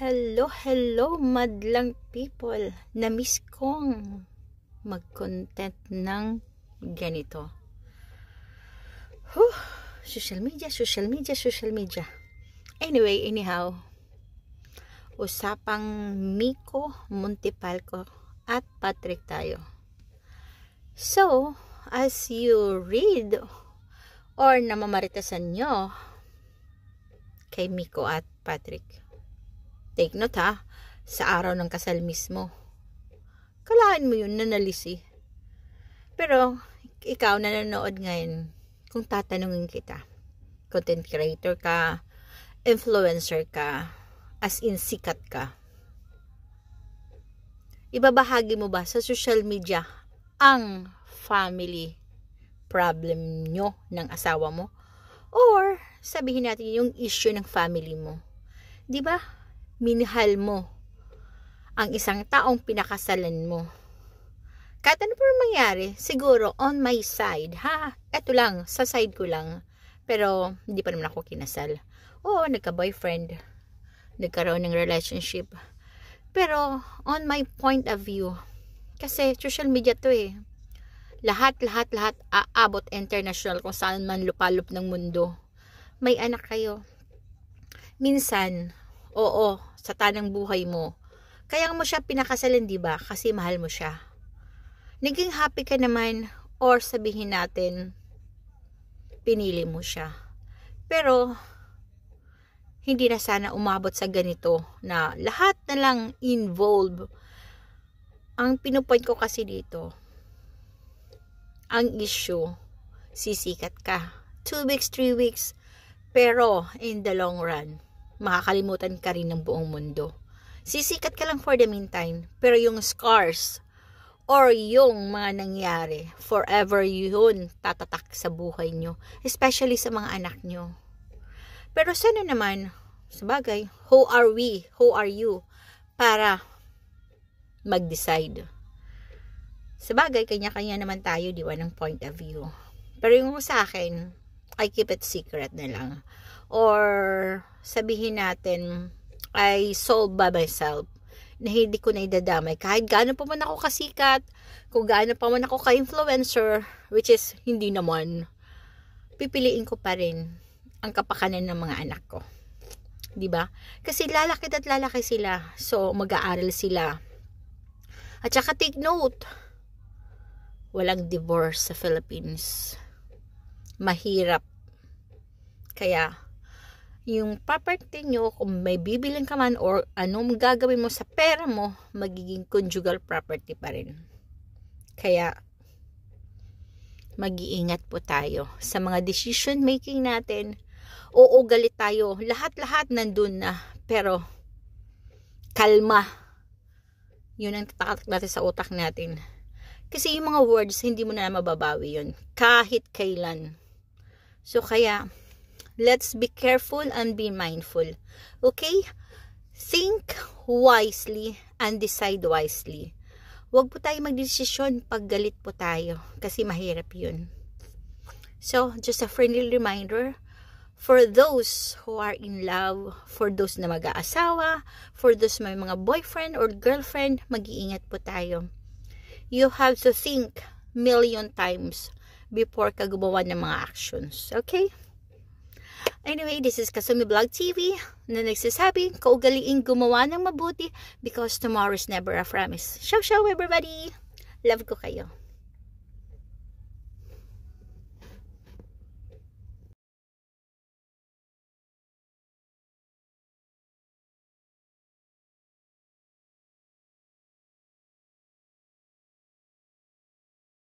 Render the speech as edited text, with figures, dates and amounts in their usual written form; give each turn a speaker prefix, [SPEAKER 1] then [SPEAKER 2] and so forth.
[SPEAKER 1] Hello, hello, madlang people. Na-miss kong mag-content ng ganito. Social media. Anyway, anyhow, usapang Miko Montipalco at Patrick tayo. So, as you read or namamaritasan nyo kay Miko at Patrick, take note ha, sa araw ng kasal mismo. Kalaan mo yun, nanalisi. Pero, ikaw na nanonood ngayon, kung tatanungin kita, content creator ka, influencer ka, as in sikat ka, ibabahagi mo ba sa social media ang family problem nyo ng asawa mo? Or, sabihin natin yung issue ng family mo. Diba? Minahal mo ang isang taong pinakasalan mo. Kahit ano pa mangyari, siguro on my side, eto lang, sa side ko lang. Pero, hindi pa naman ako kinasal. Oo, nagka-boyfriend. Nagkaroon ng relationship. Pero, on my point of view, kasi social media to eh. Lahat, aabot international kung saan man lupalop ng mundo. May anak kayo. Minsan, oo, sa tanang buhay mo. Kaya mo siya pinakasalan, diba? Kasi mahal mo siya. Naging happy ka naman, or sabihin natin, pinili mo siya. Pero, hindi na sana umabot sa ganito na lahat na lang involved. Ang pinupoint ko kasi dito, ang issue, sisikat ka. 2 weeks, 3 weeks, pero in the long run, makakalimutan ka rin ng buong mundo. Sisikat ka lang for the meantime, pero yung scars or yung mga nangyari, forever yun tatatak sa buhay nyo, especially sa mga anak nyo. Pero sana naman, sabagay, who are we, who are you, para mag-decide. Sabagay, kanya-kanya naman tayo, di ba, ng point of view. Pero yung sa akin, I keep it secret na lang. Or sabihin natin, I solve by myself, na hindi ko na idadamay. Kahit gaano pa man ako kasikat, kung gaano pa man ako ka-influencer, which is hindi naman, pipiliin ko pa rin ang kapakanan ng mga anak ko. Diba? Kasi lalaki at lalaki sila. So, mag-aaral sila. At saka take note, walang divorce sa Philippines. Mahirap. Kaya, yung property nyo, kung may bibilin ka man or anong gagawin mo sa pera mo, magiging conjugal property pa rin. Kaya, mag-iingat po tayo sa mga decision making natin. Oo, galit tayo. Lahat-lahat nandun na. Pero, kalma. Yun ang tatatak natin sa utak natin. Kasi yung mga words, hindi mo na mababawi yun. Kahit kailan. So, kaya, let's be careful and be mindful. Okay? Think wisely and decide wisely. Huwag po tayo magdesisyon pag galit po tayo. Kasi mahirap yun. So, just a friendly reminder for those who are in love, for those na mag-aasawa, for those may mga boyfriend or girlfriend, mag-iingat po tayo. You have to think million times before ka gumawa ng mga actions. Okay? Anyway, this is Kasumi Vlog TV na nagsasabi, kaugaliing gumawa ng mabuti because tomorrow is never a promise. Ciao, ciao everybody! Love ko kayo.